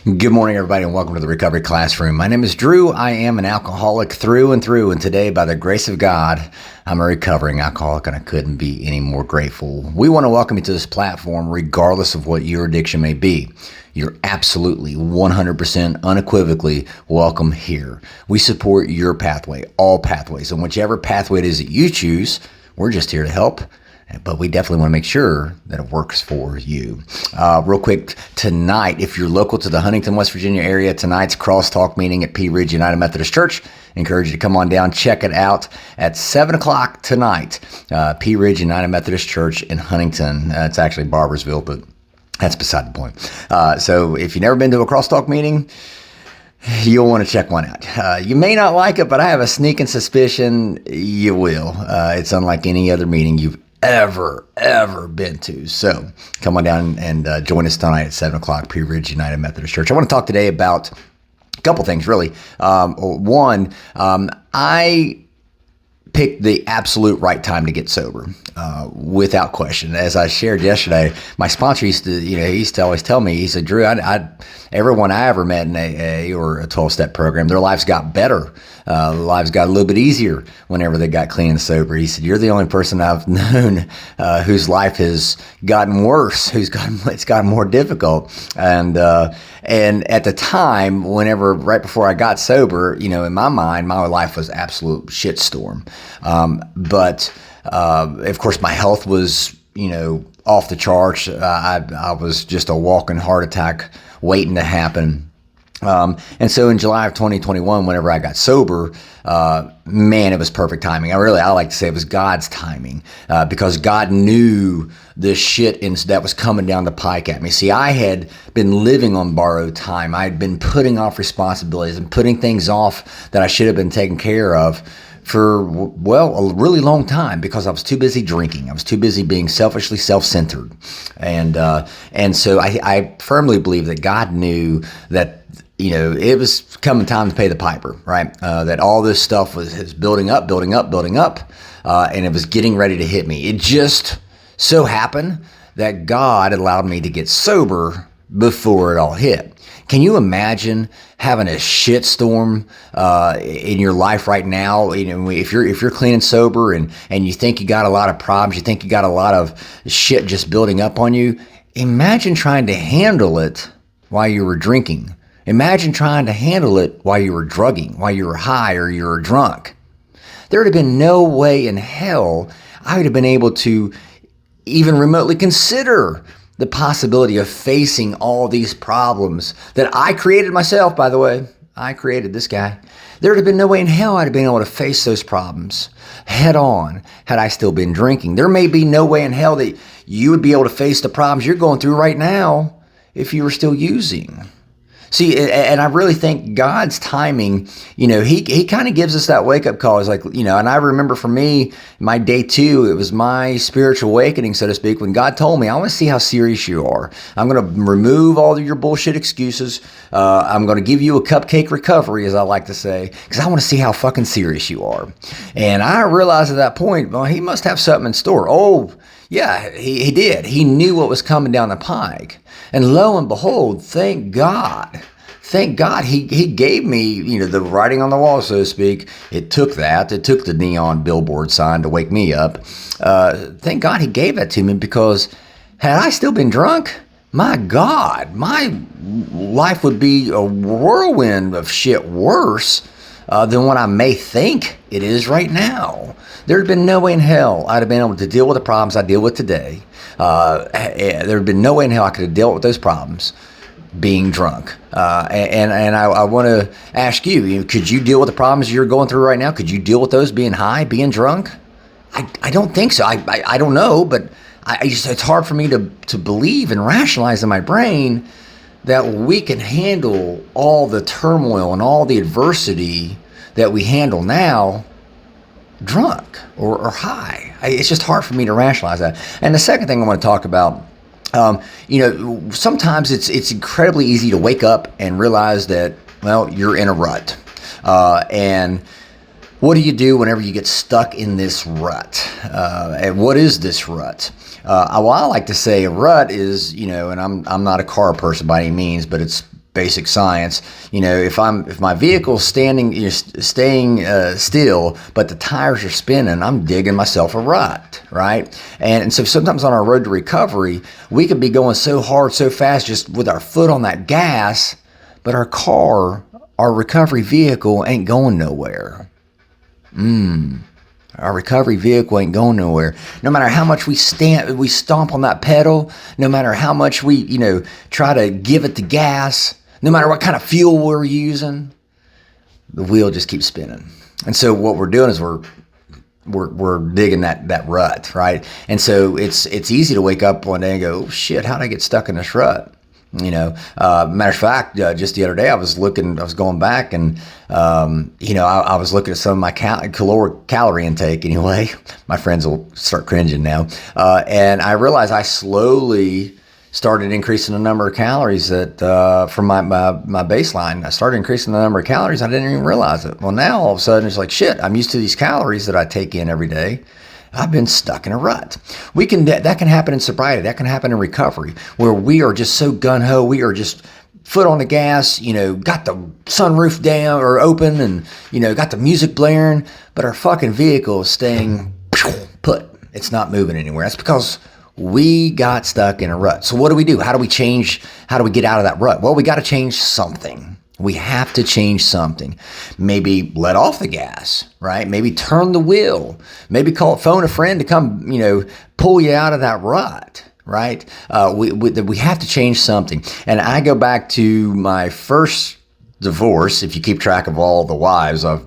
Good morning, everybody, and welcome to the Recovery Classroom. My name is Drew. I am an alcoholic through and through, and today, by the grace of God, I'm a recovering alcoholic, and I couldn't be any more grateful. We want to welcome you to this platform, regardless of what your addiction may be. You're absolutely, 100%, unequivocally welcome here. We support your pathway, all pathways, and whichever pathway it is that you choose, we're just here to help. But we definitely want to make sure that it works for you. Real quick, tonight, if you're local to the Huntington, West Virginia area, tonight's crosstalk meeting at Pea Ridge United Methodist Church. I encourage you to come on down, check it out at 7 o'clock tonight. Pea Ridge United Methodist Church in Huntington. It's actually Barbersville, but that's beside the point. So if you've never been to a crosstalk meeting, you'll want to check one out. You may not like it, but I have a sneaking suspicion you will. It's unlike any other meeting you've ever been to. So come on down and join us tonight at 7 o'clock, Pea Ridge United Methodist Church. I want to talk today about a couple things, really. One, I picked the absolute right time to get sober, without question. As I shared yesterday, my sponsor used to always tell me, he said, Drew, everyone I ever met in AA or a 12-step program, their lives got better. Lives got a little bit easier whenever they got clean and sober. He said, you're the only person I've known whose life has gotten worse, it's gotten more difficult. And at the time, right before I got sober, in my mind, my life was absolute shitstorm. But of course, my health was, off the charts. I was just a walking heart attack waiting to happen. And so in July of 2021, whenever I got sober, man, it was perfect timing. I like to say it was God's timing, because God knew the shit that was coming down the pike at me. See, I had been living on borrowed time. I had been putting off responsibilities and putting things off that I should have been taking care of for, a really long time, because I was too busy drinking. I was too busy being selfishly self-centered. And so I firmly believe that God knew that it was coming time to pay the piper, right? That all this stuff was building up, and it was getting ready to hit me. It just so happened that God allowed me to get sober before it all hit. Can you imagine having a shitstorm in your life right now? If you're clean and sober and you think you got a lot of problems, you think you got a lot of shit just building up on you. Imagine trying to handle it while you were drinking. Imagine trying to handle it while you were drugging, while you were high or you were drunk. There would have been no way in hell I would have been able to even remotely consider the possibility of facing all these problems that I created myself, by the way. I created this guy. There would have been no way in hell I'd have been able to face those problems head on had I still been drinking. There may be no way in hell that you would be able to face the problems you're going through right now if you were still using. See, and I really think God's timing, he kind of gives us that wake-up call. It's like, and I remember for me, my day 2, it was my spiritual awakening, so to speak, when God told me, I want to see how serious you are. I'm going to remove all of your bullshit excuses. I'm going to give you a cupcake recovery, as I like to say, because I want to see how fucking serious you are. And I realized at that point, well, he must have something in store. Oh, yeah, he did. He knew what was coming down the pike. And lo and behold, thank God, he gave me, the writing on the wall, so to speak. It took the neon billboard sign to wake me up. Thank God he gave that to me, because had I still been drunk, my God, my life would be a whirlwind of shit worse than what I may think it is right now. There'd been no way in hell I'd have been able to deal with the problems I deal with today. There'd been no way in hell I could have dealt with those problems being drunk. And I want to ask you, could you deal with the problems you're going through right now? Could you deal with those being high, being drunk? I don't think so. I don't know, but it's hard for me to believe and rationalize in my brain that we can handle all the turmoil and all the adversity that we handle now drunk or high. It's just hard for me to rationalize that. And the second thing I want to talk about, sometimes it's incredibly easy to wake up and realize that, you're in a rut. And what do you do whenever you get stuck in this rut? And what is this rut? I like to say a rut is, and I'm not a car person by any means, but it's basic science. If my vehicle's staying still, but the tires are spinning, I'm digging myself a rut, right? And so sometimes on our road to recovery, we could be going so hard, so fast, just with our foot on that gas, but our recovery vehicle ain't going nowhere. Our recovery vehicle ain't going nowhere. No matter how much we stomp on that pedal, no matter how much we, try to give it the gas, no matter what kind of fuel we're using, the wheel just keeps spinning. And so what we're doing is we're digging that rut, right? And so it's easy to wake up one day and go, oh, shit, how did I get stuck in this rut? Matter of fact, just the other day I was going back and, I was looking at some of my calorie intake anyway. My friends will start cringing now. And I realized I slowly started increasing the number of calories that, from my baseline. I started increasing the number of calories. I didn't even realize it. Well, now all of a sudden it's like, shit, I'm used to these calories that I take in every day. I've been stuck in a rut. That can happen in sobriety. That can happen in recovery, where we are just so gun-ho. We are just foot on the gas, got the sunroof down or open and, got the music blaring, but our fucking vehicle is staying put. It's not moving anywhere. That's because we got stuck in a rut. So what do we do? How do we get out of that rut? Well, we got to change something. We have to change something. Maybe let off the gas, right? Maybe turn the wheel. Maybe phone a friend to come, pull you out of that rut, right? We have to change something. And I go back to my first divorce. If you keep track of all the wives I've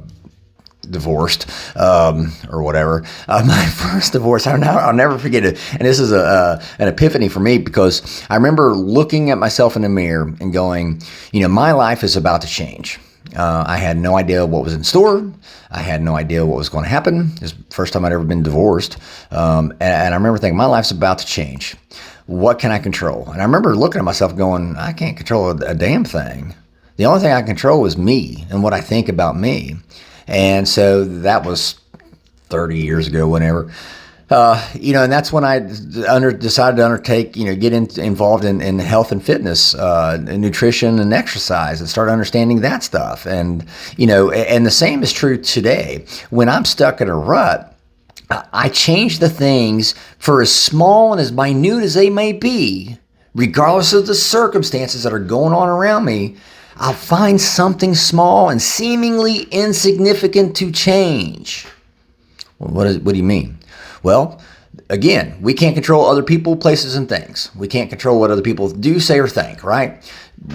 divorced, or whatever. My first divorce, I'll never forget it. And this is an epiphany for me, because I remember looking at myself in the mirror and going, my life is about to change. I had no idea what was in store. I had no idea what was going to happen. It was the first time I'd ever been divorced. And I remember thinking, my life's about to change. What can I control? And I remember looking at myself going, I can't control a damn thing. The only thing I control is me and what I think about me. And so that was 30 years ago, whenever, and that's when I decided to undertake, get involved in health and fitness, nutrition and exercise, and start understanding that stuff. And, and the same is true today. When I'm stuck in a rut, I change the things, for as small and as minute as they may be, regardless of the circumstances that are going on around me. I'll find something small and seemingly insignificant to change. Well, what do you mean? Well, again, we can't control other people, places, and things. We can't control what other people do, say, or think, right?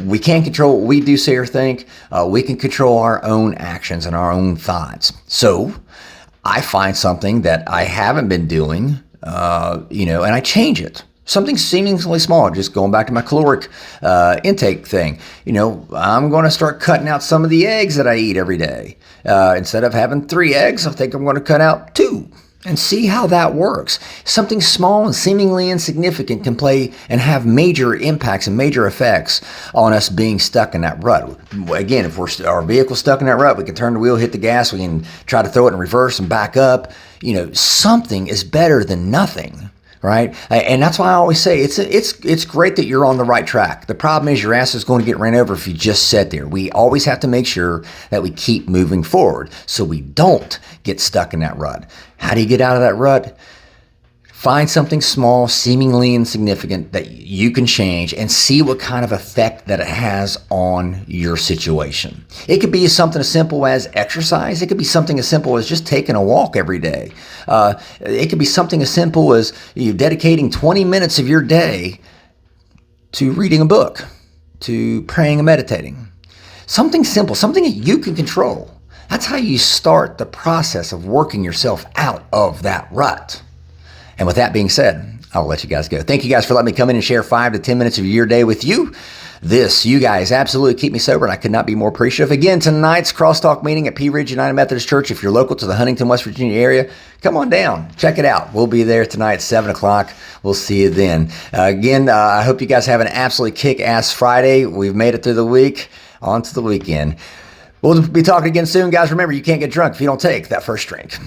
We can't control what we do, say, or think. We can control our own actions and our own thoughts. So I find something that I haven't been doing, and I change it. Something seemingly small, just going back to my caloric intake thing. I'm going to start cutting out some of the eggs that I eat every day. Instead of having 3 eggs, I think I'm going to cut out 2 and see how that works. Something small and seemingly insignificant can play and have major impacts and major effects on us being stuck in that rut. Again, if our vehicle's stuck in that rut, we can turn the wheel, hit the gas, we can try to throw it in reverse and back up. Something is better than nothing. Right? And that's why I always say it's great that you're on the right track. The problem is your ass is going to get ran over if you just sit there. We always have to make sure that we keep moving forward so we don't get stuck in that rut. How do you get out of that rut? Find something small, seemingly insignificant that you can change and see what kind of effect that it has on your situation. It could be something as simple as exercise. It could be something as simple as just taking a walk every day. It could be something as simple as you dedicating 20 minutes of your day to reading a book, to praying and meditating. Something simple, something that you can control. That's how you start the process of working yourself out of that rut. And with that being said, I'll let you guys go. Thank you guys for letting me come in and share 5 to 10 minutes of your day with you. You guys absolutely keep me sober, and I could not be more appreciative. Again, tonight's crosstalk meeting at Pea Ridge United Methodist Church. If you're local to the Huntington, West Virginia area, come on down. Check it out. We'll be there tonight at 7 o'clock. We'll see you then. I hope you guys have an absolutely kick-ass Friday. We've made it through the week, on to the weekend. We'll be talking again soon, guys. Remember, you can't get drunk if you don't take that first drink.